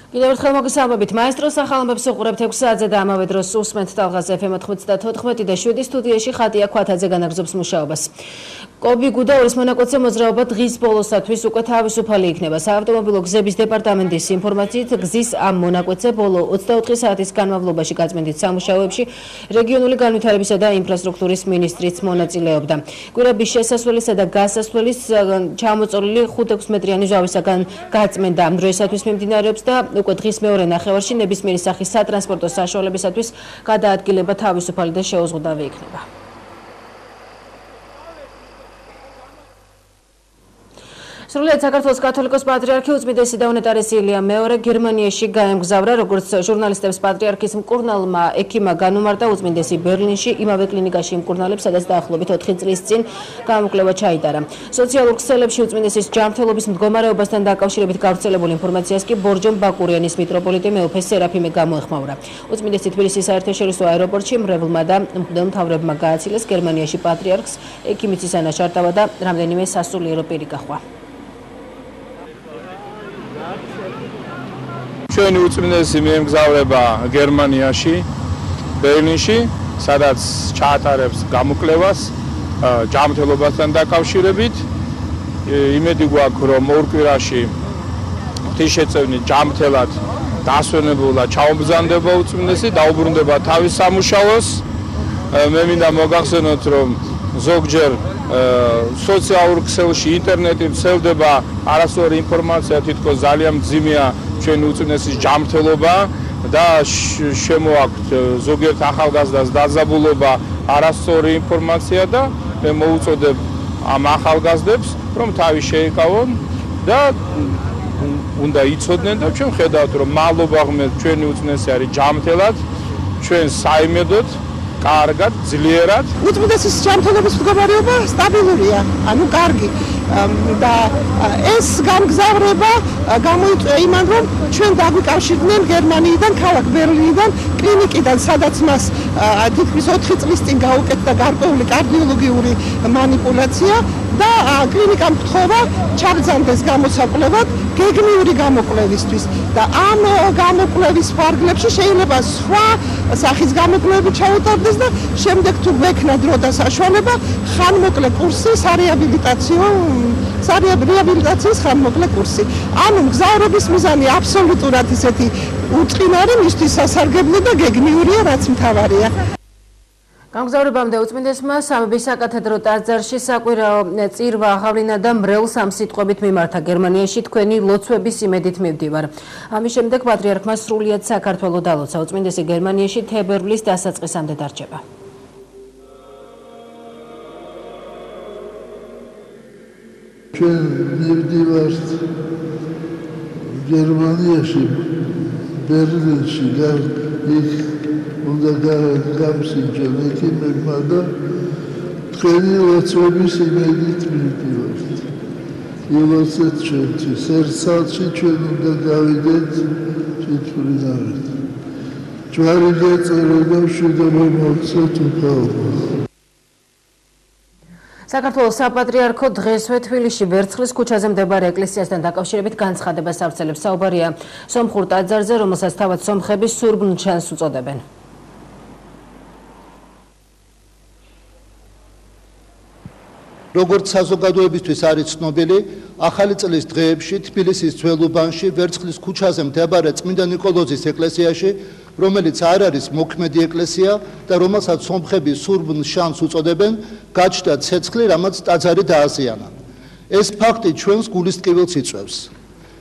კიდევ ერთხელ მოგესალმებით. მაესტროს ახალამბებს უყურებთ 6 საათზე და ამავე დროს უსმენთ ტალღას FM 94 და 7 სტუდიაში ხატია ქვათაძე განაგრძობს მუშაობას. კობი გუდაურის მონაკვეთზე მოძრაობა დღის ბოლოსათვის უკვე თავისუფალი იქნება. საავტომობილო გზების დეპარტამენტის ინფორმაციით გზის ამ მონაკვეთზე ბოლო 24 საათის განმავლობაში გაწმენდით სამუშაოებში რეგიონული განვითარებისა და ინფრასტრუქტურის მინისტრიც მონაწილეობდა. კვირების შესასვლელისა და გასასვლელის ჩამოწოლილი 5-6 მეტრიანი ზავისაგან გაწმენდა ამ დროისათვის მიმდინარეობს და უკვე დღის მეორე ნახევარში ნებისმიერი სახის სატრანსპორტო საშუალებისათვის გადაადგილება თავისუფალი და შეუზღუდავი იქნება. სრულიად საქართველოს კათოლიკოს პატრიარქი უწმიდესი და უნეტარესი ილია მეორე გერმანიაში გაემგზავრა, როგორც ჟურნალისტებს პატრიარქის მკურნალმა ექიმმა განუმარტა უწმიდესი ბერლინში იმავე კლინიკაში იმკურნალებს, სადაც დაახლოებით 4 წლის წინ გამოკვლევა ჩაიტარა. სოციალურ ქსელებში უწმიდესის ჯანმრთელობის მდგომარეობასთან დაკავშირებით გავრცელებული ინფორმაციას კი ბორჯომ ბაკურიანის მიტროპოლიტი მეუფე სერაფიმე გამოეხმაურა. უწმიდესი თბილისის საერთაშორისო აეროპორტში მრევლმა და მღვდელმთავრებმა გააცილეს გერმანიაში პატრიარქს ექიმის ისანა ჩარტავა და რამდენიმე სასულიერო პირი გახვა. ჩვენი უწმიდესი მიემგზავრება გერმანიაში, ბერლინში, სადაც ჩაატარებს გამოკვლევას ჯანმრთელობასთან დაკავშირებით. იმედი გვაქვს, რომ ორ კვირაში ღვთისშეწევნით ჯანმრთელად დასვენებულა ჩაუმბრძანდება უწმიდესი, დაუბრუნდება თავის სამუშაოს. მე მინდა მოგახსენოთ, რომ ზოგჯერ სოციალურ ქსელში, ინტერნეტით ვრცელდება არასწორი ინფორმაცია, თითქოს ძალიან მძიმეა ჩვენი უწმიდესის ჯანმრთელობა და შემოაქვთ ზოგიერთ ახალგაზრდას დაძაბულობა არასწორი ინფორმაცია და მე მოუწოდებ ამ ახალგაზრდებს, რომ თავი შეიკავონ და უნდა იცოდნენ და ჩვენ ხედავთ, რომ მადლობა ღმერთს ჩვენი უწმიდესი არის ჯანმრთელად, ჩვენ საიმედოდ კარგად, ძლიერად. უწმიდესის ჯანმრთელობის მდგომარეობა სტაბილურია, ანუ კარგი. და ეს გამგზავრება გამოიწვია იმან, რომ ჩვენ დაგვიკავშირდნენ გერმანიიდან, ქალაქ ბერლინიდან, კლინიკიდან, სადაც მას თითქმის 4 წლის წინ გაუკეთდა გარკვეული კარდიოლოგიური манипуляция და კლინიკამ გთხოვა ჩაგზავნდეს გამოსაკვლევად გეგმიური გამოკვლევისთვის და ამ გამოკვლევის ფარგლებში შეიძლება სხვა სახის გამოკვლევები ჩაუტარდეს და შემდეგ თუ გვექნა დრო და საშუალება ხანმოკლე კურსი რეაბილიტაციის ხანმოკლე კურსი. ანუ მგზავრობის მიზანი აბსოლუტურად ისეთი უწყინარი, მისთვის სასარგებლო და გეგმიურია, რაც მთავარია. გამგზავრებამდე უწმიდესმა სამების საკათედრო ტაძარში საკვირაო წირვა აღავლინა და მრევლს ამ სიტყვებით მიმართა გერმანიაში თქვენი ლოცვების იმედით მივდივარ. ამის შემდეგ პატრიარქმა სრულიად საქართველო დალოცა. უწმიდესი გერმანიაში თებერვლის დასაწყისამდე დარჩება. ჩვენ მივდივართ გერმანიაში, ბერლინში, იქ უნდა გამსინჯონ ექიმებმა და თქვენი ლოცვების იმედით მივდივართ. ილოცეთ ჩვენთვის, ერთ საათში ჩვენ უნდა გავიდეთ თვითმფრინავით. ჯვარი დაწერო და მშვიდობა მოგცეთ უფალო. საქართველოს საპატრიარქო დღესვე თბილისში ვერცხლის ქუჩაზე მდებარე ეკლესიასთან დაკავშირებით განცხადებას ავრცელებს. საუბარია სომხურ ტაძარზე, რომელსაც თავად სომხები სურბნ-ჩანს უწოდებენ. როგორც საზოგადოებისთვის არის ცნობილი, ახალი წლის დღეებში თბილისის ძველ უბანში ვერცხლის ქუჩაზე მდებარე წმინდა ნიკოლოზის ეკლესიაში, რომელიც არ არის მოქმედი ეკლესია და რომელსაც სომხები სურბნ-შანს უწოდებენ, გაჩნდა ცეცხლი, რამაც ტაძარი დააზიანა. ეს ფაქტი ჩვენს გულისწყიველს იწვევს.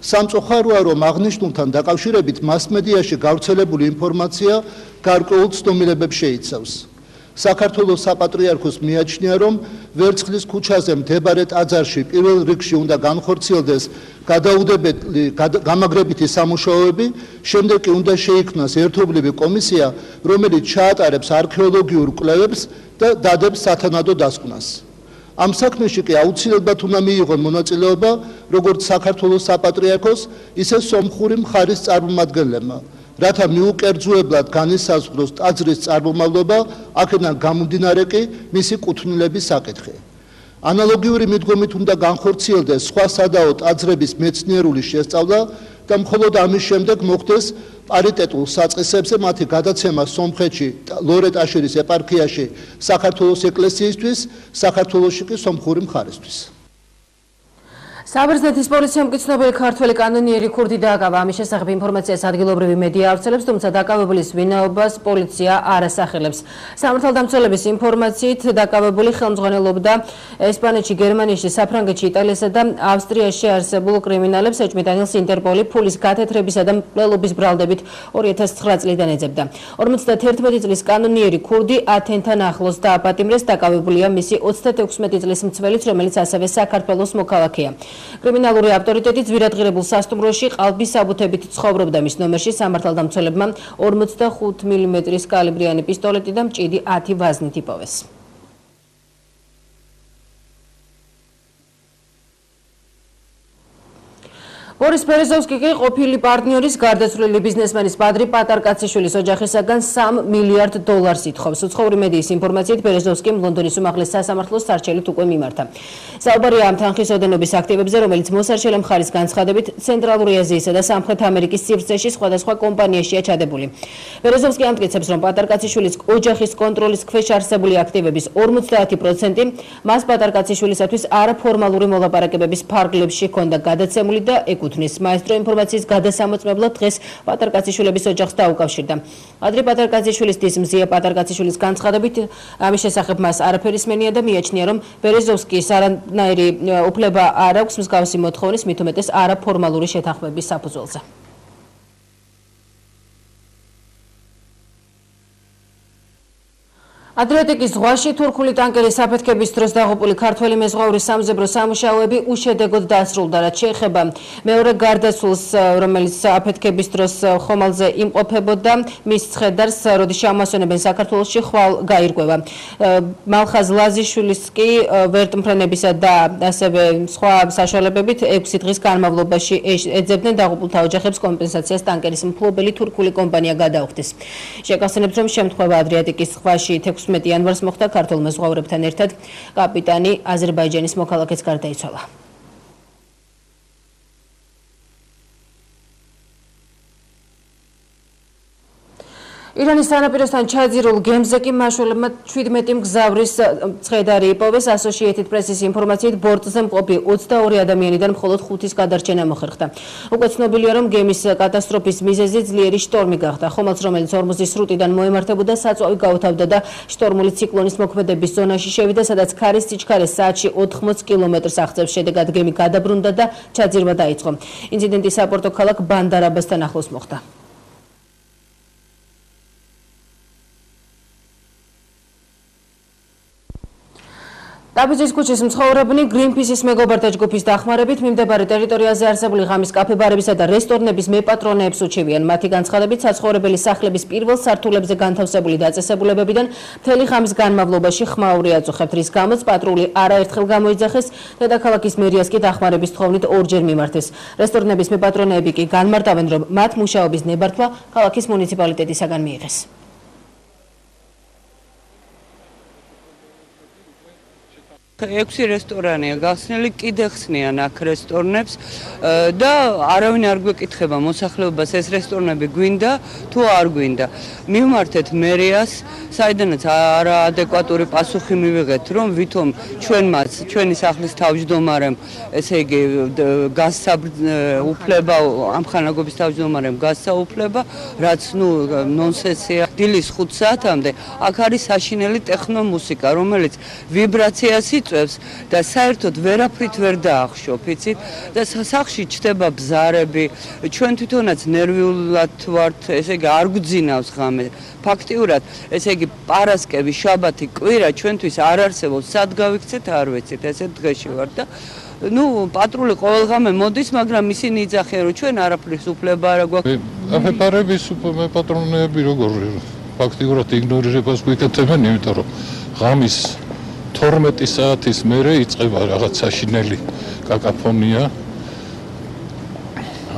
სამწუხაროა, რომ აღნიშნულთან დაკავშირებით მასმედიაში გავრცელებული ინფორმაცია გარკვეულ ცდომილებებს შეიცავს. საქართველოს საპატრიარქოს მიაჩნია, რომ ვერცხლის ქუჩაზე მდებარე ტაძარში პირველ რიგში უნდა განხორციელდეს გადაუდებელი გამაგრებითი სამუშაოები, შემდეგ კი უნდა შეიქმნას ერთობლივი კომისია, რომელიც ჩაატარებს არქეოლოგიურ კვლევებს და დადებს სათანადო დასკვნას. ამ საქმეში კი აუცილებლად უნდა მიიღონ მონაწილეობა როგორც საქართველოს საპატრიარქოს, ისე სომხური მხარის წარმომადგენლებმა. რათა მიუკერძუებლად განისაზღვროს ტაძრის წარმომავლობა, აქედან გამომდინარე კი მისი კუთვნილების საკითხი. ანალოგიური მიდგომით უნდა განხორციელდეს სხვა სადაო ტაძრების მეცნიერული შესწავლა, და მხოლოდ ამის შემდეგ მოხდეს პარიტეტულ საწყისებზე მათი გადაცემა სომხეთში, ლორეტ აშერის ეპარქიაში საქართველოს ეკლესიისთვის, საქართველოში კი სომხური მხარისთვის. საბერძნეთის პოლიციამ კი ცნობილი ქართველი კანონიერი ქურდი დააკავა. ამის შესახებ ინფორმაციას ადგილობრივი მედია ავრცელებს, თუმცა დაკავებულის ვინაობას პოლიცია არ ასახელებს. სამართალდამცველების ინფორმაციით დაკავებული ხელმძღვანელობდა ესპანეთში, გერმანიაში, საფრანგეთში, იტალიასა და ავსტრიაში არსებულ კრიმინალებს. ეჭვმიტანილს ინტერპოლი ფულის გათეთრებისა და მკვლელობის ბრალდებით 2009 წლიდან ეძებდა. 51 წლის კანონიერი ქურდი ათენთან ახლოს დააპატიმრეს. დაკავებულია მისი 36 წლის მცველიც, რომელიც ასევე საქართველოს მოქალაქეა. კრიმინალური ავტორიტეტი ძვირადღირებულ სასტუმროში ყალბის საბუთებით ცხოვრობდა. მის ნომერში სამართალდამცველებმა 45 მმ-ის კალიბრიანი პისტოლეტი და მჭიდი 10 ვაზნით იპოვეს. ბორის ბერეზოვსკი კი ყოფილი პარტნიორის გარდაცვლილი ბიზნესმენის ბადრი პატარკაციშვილის ოჯახისაგან $3 მილიარდ ითხოვს. უცხოური მედიის ინფორმაციით ბერეზოვსკიმ ლონდონის უმაღლეს სასამართლოს სარჩელით უკვე მიმართა. საუბარია ამ თანხის ოდენობის აქტივებზე, რომელიც მოსარჩელე მხარის განცხადებით ცენტრალური აზიისა და სამხრეთ ამერიკის სივრცეში სხვადასხვა კომპანიაშია ჩადებული. ბერეზოვსკი ამტკიცებს, რომ პატარკაციშვილის ოჯახის კონტროლის ქვეშ არსებული აქტივების 50% მას პატარკაციშვილისათვის არაფორმალური მოლაპარაკებების ფარგლებში ჰქონდა გადაცემული და მაესტრო ინფორმაციის გადასამოწმებლად დღეს პატარკაციშვილების ოჯახს დაუკავშირდა. ადრე პატარკაციშვილის დის მზია პატარკაციშვილის განცხადებით ამის შესახებ მას არაფერი სმენია და მიაჩნია, რომ ბერეზოვსკის არანაირი უფლება არ აქვს მსგავსი მოთხოვნის, მით უმეტეს არაფორმალური შეთანხმების საფუძველზე. ადრიატიკის ზღვაში თურქული ტანკერის საფეთქების დროს დაღუპული ქართველი მეზღვაურის სამზებრო სამუშაოები უშედეგოდ დასრულდა, რაც შეეხება მეორე გარდაცვლილს, რომელიც აფეთქების დროს ხომალდზე იმყოფებოდა, მის ცხედარს, როდის შეამასვენებენ საქართველოში, ხვალ გაირკვევა. მალხაზ ლაზიშვილის კი ვერტმფრენებისა და ასევე სხვა საშუალებებით 6 დღის განმავლობაში ეძებდნენ დაღუპულთა ოჯახებს კომპენსაციას ტანკერის მფლობელი თურქული კომპანია გადაუხდეს. შეგახსენებთ, რომ შემთხვევა ადრიატიკის ზღვაში 16 იანვარს მოხდა ქართულ მეზღვაურებთან ერთად კაპიტანი აზერბაიჯანის მოქალაქეც გარდაიცვალა. ირანის სანაპიროსთან ჩაძირულ გემზე კი მაშველებმა 17 მგზავრის ცხედარი იპოვეს. Associated Press-ის ინფორმაციით ბორტზე მყოფი 22 ადამიანიდან მხოლოდ 5-ის გადარჩენა მოხერხდა. უკვე ცნობილია, რომ გემის კატასტროფის მიზეზი ძლიერი შტორმი გახდა. ხომალდს, რომელიც ორმოზის სრუტიდან მოემართებოდა, საწვავი გაუთავდა და შტორმული ციკლონის მოქმედების ზონაში შევიდა, სადაც ქარის სიჩქარე საათში 80 კილომეტრს აღწევს. შედეგად გემი გადაბრუნდა და ჩაძირვა დაიწყო. ინციდენტი საპორტო ქალაქ ბანდარ-აბასთან ახლოს მოხდა. დაბიძის ქუჩის მცხოვრებნი გრინპისის მეგობართა ჯგუფის დახმარებით მიმდებარე ტერიტორიაზე არსებული ღამის კაფე-ბარებისა და რესტორნების მეპატრონეებს უჩივიან. მათი განცხადებით, საცხოვრებელი სახლების პირველ სართულებზე განთავსებული დაწესებულებებიდან მთელი ღამის განმავლობაში ხმაური აწუხებთ, რის გამოც პატრული არაერთხელ გამოიძახეს, დედაქალაქის მერიას კი დახმარების თხოვნით ორჯერ მიმართეს. რესტორნების მეპატრონეები კი განმარტავენ, რომ მათ მუშაობის ნებართვა ქალაქის მუნიციპალიტეტისაგან მიიღეს. ექვსი რესტორანია გახსნილი, კიდე ხსნიან აქ რესტორნებს და არავინ არ გვეკითხება მოსახლეობას ეს რესტორნები გვინდა თუ არ გვინდა. მივმართეთ მერიას, საიდანაც არაადეკვატური პასუხი მივიღეთ, რომ ვითომ ჩვენი სახლის თავმჯდომარემ, ესე იგი გასცა უფლება, ამხანაგობის თავმჯდომარემ გასცა უფლება, რაც ნონსენსია. დილის 5 საათამდე აქ არის საშინელი ტექნომუსიკა, რომელიც ვიბრაციას და საერთოდ ვერაფრით ვერ დაახშობ, იცით? და სახლში ჩდება ბზარები, ჩვენ თვითონაც ნერვიულად ვართ, ესე იგი არ გვძინავს ღამე. ფაქტიურად, ესე იგი პარასკევი, შაბათი, კვირა ჩვენთვის არ არსებობს, სად გავიქცეთ, არ ვიცით, ესე დღეში ვარ და პატრული ყოველ ღამე მოდის, მაგრამ ისინი იძახიან, რომ ჩვენ არაფრის უფლება არ გვაქვს. კაფე-ბარების მეპატრონეები როგორ ფაქტიურად იგნორირებას გვიკეთებენ, იმიტომ რომ ღამის 12 საათის მერე იწყება რაღაც საშინელი კაკაფონია.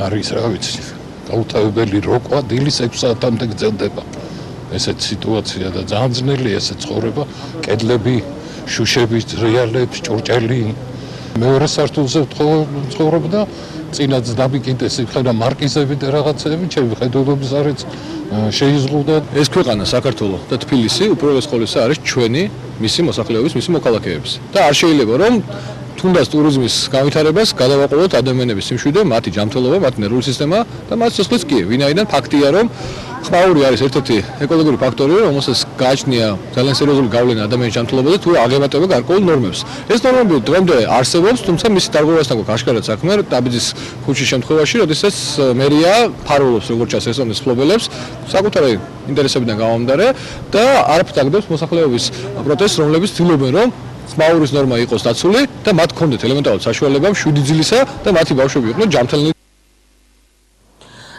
არის რა ვიცი, გაუთავებელი როკვა დილის 6 საათამდე გრძელდება. ესეთ სიტუაცია და ძალიან ძნელია ესე ცხოვრება, კედლები, შუშები, რეალებს, ჭურჭელი, მეორე სართულზე ცხოვრობდა, წინაც დაბიკინდეს ხედა მარკიზები და რაღაცები, ჩემი ხედულობის არიც შეიზღუდა. ეს ქვეყანა საქართველო და თბილისი უპირველეს ყოვლისა არის ჩვენი, მისი მოსახლეობის, მისი მოქალაქეების. და არ შეიძლება რომ თუნდაც ტურიზმის განვითარებას გადავაყოლოთ ადამიანების სიმშვიდე, მათი ჯანმრთელობა, მათი ნერვული სისტემა და მათი სიცოცხლის კი. ვინაიდან ფაქტია რომ ხმაური არის ერთ-ერთი ეკოლოგიური ფაქტორი, რომელსაც გააჩნია ძალიან სერიოზული გავლენა ადამიანის ჯანმრთელობაზე თუ აღემატება გარკვეულ ნორმებს. ეს ნორმები დღემდე არსებობს, თუმცა მისი დარღვევასთან გვაქვს აშკარად საქმე დაბიძის ქუჩის შემთხვევაში, როდესაც მერია ფარულობს როგორც ჩანს ესწრებს მფლობელებს საკუთარი ინტერესებიდან გამომდინარე და არ ფთაგდებს მოსახლეობის პროტესტს, რომლებიც ცდილობენ რომ ხმაურის ნორმა იყოს დაცული და მათ ჰქონდეთ ელემენტარული საშუალება 7 ძილისა და მათი ბავშვები იყვნენ ჯანმრთელნი.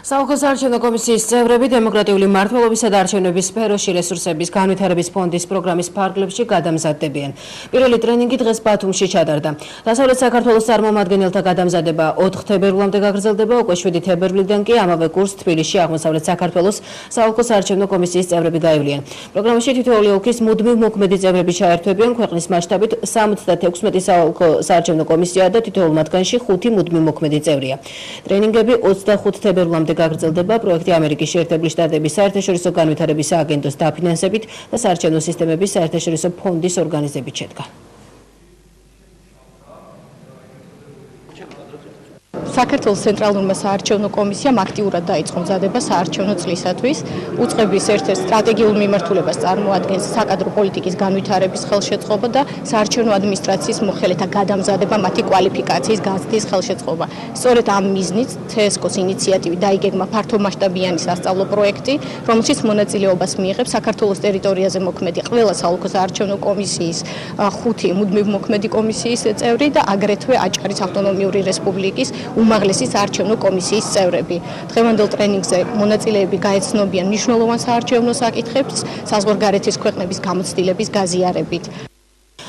საოლქო საარჩევნო კომისიის წევრები დემოკრატიული მმართველობისა და არჩევნების სფეროში რესურსების განვითარების ფონდის პროგრამის ფარგლებში გადამზადდებიან. პირველი ტრენინგი დღეს ბათუმში ჩატარდა. დასავლეთ საქართველოს წარმომადგენელთა გადამზადება 4 თებერვლამდე გაგრძელდება, უკვე 7 თებერვლიდან კი ამავე კურსს თბილისში აღმოსავლეთ საქართველოს საოლქო საარჩევნო კომისიის წევრები გაივლიან. პროგრამაში თითოეული ოლქის მუდმივ მოქმედი წევრები ჩაერთვებიან, ქვეყნის მასშტაბით 76 საოლქო საარჩევნო კომისია და თითოეულ მათგანში 5 მუდმივ მოქმედი წევრია. ტრენინგები 25 თებერვლამდე გაგრძელდება პროექტი ამერიკის შეერთებული შტატების საერთაშორისო განვითარების სააგენტოს დაფინანსებით და საარჩევნო სისტემების საერთაშორისო ფონდის ორგანიზებით შედგა. საქართველოს ცენტრალურმა საარჩევნო კომისიამ აქტიურად დაიწყო მზადება საარჩევნო წლისათვის. უწყების ერთ-ერთ სტრატეგიულ მიმართულებას წარმოადგენს საკადრო პოლიტიკის განვითარების ხელშეწყობა და საარჩევნო ადმინისტრაციის მოხელეთა გადამზადება, მათი კვალიფიკაციის გაზრდის ხელშეწყობა. სწორედ ამ მიზნით CSKO-ს ინიციატივით დაიგეგმა ფართომასშტაბიანი სასწავლო პროექტი, რომელშიც მონაწილეობას მიიღებს საქართველოს ტერიტორიაზე მოქმედი ყველა საოლქო საარჩევნო კომისიის 5 მუდმივ მოქმედი კომისიის წევრი და აგრეთვე აჭარის ავტონომიური რესპუბლიკის უმაღლესი საარჩევნო კომისიის წევრები. დღევანდელ ტრენინგზე მონაწილეები გაეცნობიან მნიშვნელოვან საარჩევნო საკითხებს საზღვარგარეთის ქვეყნების გამოცდილების გაზიარებით.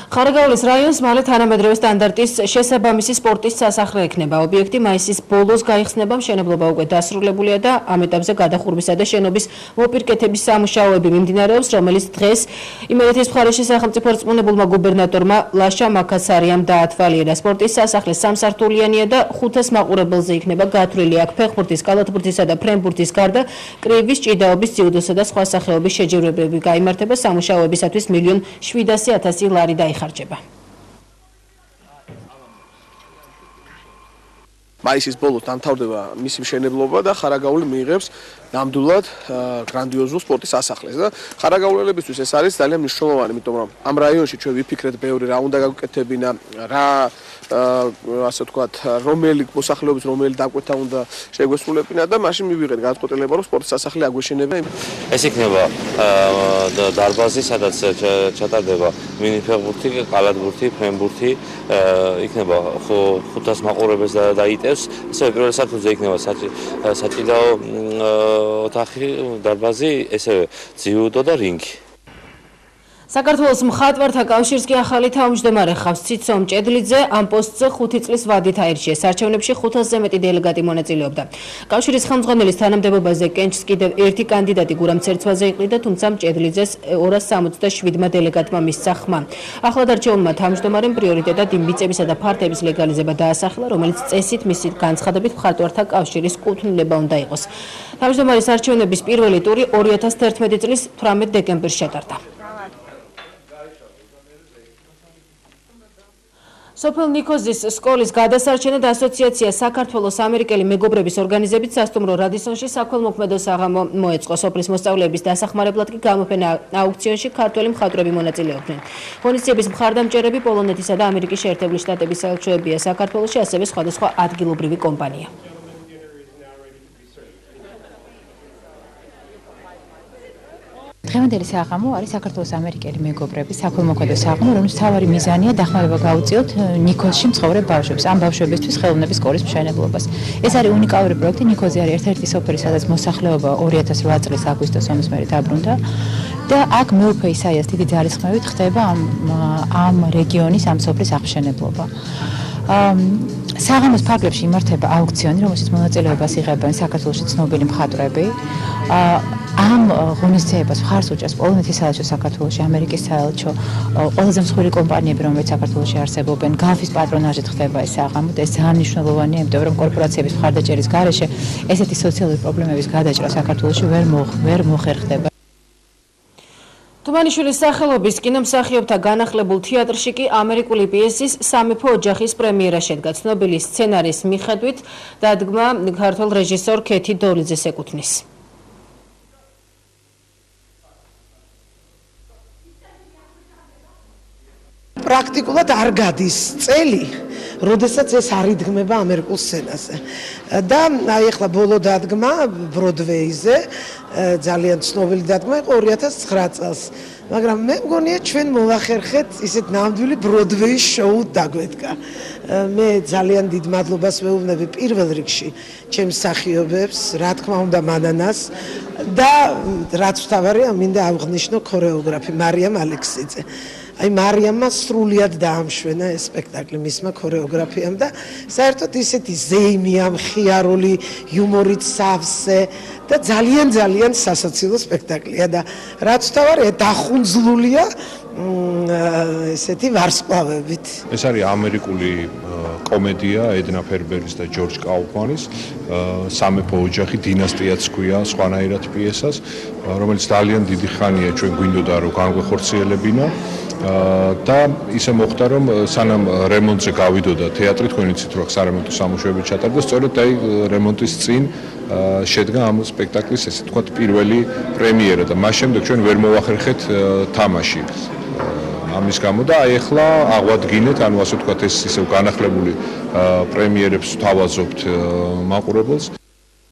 ხარაგაულის რაიონს მალე თანამედროვე სტანდარტის შესაბამისი სპორტის სასახლე ექნება. ობიექტი მაისის ბოლოს გაიხსნება, მშენებლობა უკვე დასრულებულია და ამ ეტაპზე გადახურვისა და შენობის მოპირკეთების სამუშაოები მიმდინარეობს, რომელიც დღეს იმერეთის მხარეში სახელმწიფო რწმუნებულმა გუბერნატორმა ლაშა მაკაცარიამ დაათვალიერა. სპორტის სასახლე სამსართულიანია და 500 მაყურებელზე იქნება გათვლილი. აქ ფეხბურთის, კალათბურთისა და ფრენბურთის გარდა კრივის, ჭიდაობის, ძიუდოსა და სხვა სახეობის შეჯიბრებები გაიმართება. სამუშაოებისათვის 1,700,000 ლარი ხარჯება. მაისის ბოლოს დამთავრდება მისი მშენებლობა და ხარაგაული მიიღებს ნამდვილად გრანდიოზულ სპორტის სასახლეს და ხარაგაულელებისთვის ეს არის ძალიან მნიშვნელოვანი, იმიტომ რომ ამ რაიონში ჩვენ ვიფიქრეთ ბევრი რა უნდა გაგვეკეთებინა, რა ასე ვთქვათ, რომელი მოსახლეობის რომელი დაკვეთა უნდა შეგვესრულებინა და მაშინ მივიღეთ გადაწყვეტილება რომ სპორტის სასახლე აგვეშენება. ეს იქნება დარბაზი, სადაც ჩატარდება მინიფეხბურთი, კალათბურთი, ფრენბურთი, იქნება 500 მაყურებელს დაიტევს. ასევე პირველ სართულზე იქნება საჭიდაო ოთახი, დარბაზი, ესევე ძიუდო და რინგი. საქართველოს მხატვართა კავშირს კი ახალი თავმჯდომარე ხავს ციცო მჭედლიძე, ამ პოსტზე 5 წლის ვადით აირჩიეს. არჩევნებში 500-ზე მეტი დელეგატი მონაწილეობდა. კავშირის ხელმძღვანელის თანამდებობაზე კენჭს კიდევ ერთი კანდიდატი გურამ ცერცვაძე იყრიდა, თუმცა მჭედლიძეს 267-მა დელეგატმა მისცა ხმა. ახლად არჩეულმა თავმჯდომარემ პრიორიტეტად იმ მიწებისა და ფართების ლეგალიზება დაასახელა, რომელიც წესით მისი განცხადებით მხატვართა კავშირის კუთვნილება უნდა იყოს. თავმჯდომარის არჩევნების პირველი ტური 2011 წლის 18 დეკემბერში ჩატარდა. სოფელ ნიქოზის სკოლის გადასარჩენად ასოციაცია საქართველოს ამერიკელი მეგობრების ორგანიზებით სასტუმრო რადისონში საქველმოქმედო საღამო მოეწყო. სოფლის მოსწავლეების დასახმარებლად კი გამოფენა აუქციონში ქართველი მხატვრები მონაწილეობდნენ. ღონისძიების მხარდამჭერები პოლონეთისა და ამერიკის შეერთებული შტატების საელჩოებია საქართველოში, ასევე სხვადასხვა ადგილობრივი კომპანია. დღევანდელი საღამო არის საქართველოს ამერიკელი მეგობრების საქველმოქმედო საღამო, რომლის მთავარი მიზანია დახმარება გაუწიოთ ნიქოზში მცხოვრებ ბავშვებს, ამ ბავშვებისთვის ხელოვნების სკოლის მშენებლობას. ეს არის უნიკალური პროექტი. ნიქოზი არის ერთ-ერთი სოფელი, სადაც მოსახლეობა 2008 წლის აგვისტოს ომის მერე დაბრუნდა და აქ მეუფე ისაიას დიდი ძალისხმევით ხდება ამ რეგიონის, ამ სოფლის აღმშენებლობა. საღამოს ფარგლებში იმართება აუქციონი, რომელშიც მონაწილეობას იღებენ საქართველოში ცნობილი მხატვრები. ამ ღონისძიებას მხარს უჭერს პოლონეთის საელჩო საქართველოში, ამერიკის საელჩო, ყველაზე მსხვილი კომპანიები, რომელიც საქართველოში არსებობენ, გალფის პატრონაჟით ხდება ეს საღამო და ეს ძალიან მნიშვნელოვანია, იმიტომ რომ კორპორაციების მხარდაჭერის გარეშე ესეთი სოციალური პრობლემების გადაჭრა საქართველოში ვერ მოხერხდება. თუმანიშვილის სახელობის კინომსახიობთა განახლებულ თეატრში კი ამერიკული პიესის სამეფო ოჯახის პრემიერა შედგა. ცნობილი სცენარის მიხედვით დადგმა ქართველ რეჟისორ ქეთი დოლიძეს ეკუთვნის. პრაქტიკულად არ გადის წელი, როდესაც ეს არ იდგმება ამერიკულ სცენაზე. და აი ახლა ბოლო დადგმა ბროდვეიზე, ძალიან ცნობილი დადგმა იყო 2009 წელს. მაგრამ მე მგონია ჩვენ მოვახერხეთ ისეთ ნამდვილი ბროდვეის შოუ დაგვედგა. მე ძალიან დიდ მადლობას ვეუბნები პირველ რიგში ჩემს მსახიობებს, რა თქმა უნდა მანანას და რაც თავარია მინდა ავღნიშნო ქორეოგრაფი მარიამ ალექსიძე. აი მარიამმა სრულიად დაამშვენა ეს სპექტაკლი მისმა ქორეოგრაფიამ და საერთოდ ისეთი ზეიმია, მხიარული, იუმორით სავსე და ძალიან სასაცილო სპექტაკლია და რაც თავარია დახუნძლულია ესეთი ვარსკვლავებით. ეს არის ამერიკული კომედია ედნა ფერბერის და ჯორჯ კაუფმანის სამეფო ოჯახი დინასტიაც ქვია სხვანაირად პიესას, რომელიც ძალიან დიდი ხანია ჩვენ გვინდოდა რომ განგვეხორციელებინა. და ისე მოხდა რომ სანამ რემონტზე გავიდოდა თეატრი, თქვენ იცით რომ სარემონტო სამუშაოები ჩატარდა, სწორედ აი რემონტის წინ შედგა ამ სპექტაკლის ესე თქვათ პირველი პრემიერა და მას შემდეგ ჩვენ ვერ მოვახერხეთ თამაში. ამის გამო და აი ახლა აღვადგინეთ, ანუ ასე ვთქვათ ეს ისევ განახლებული პრემიერებს ვთავაზობთ მაყურებელს.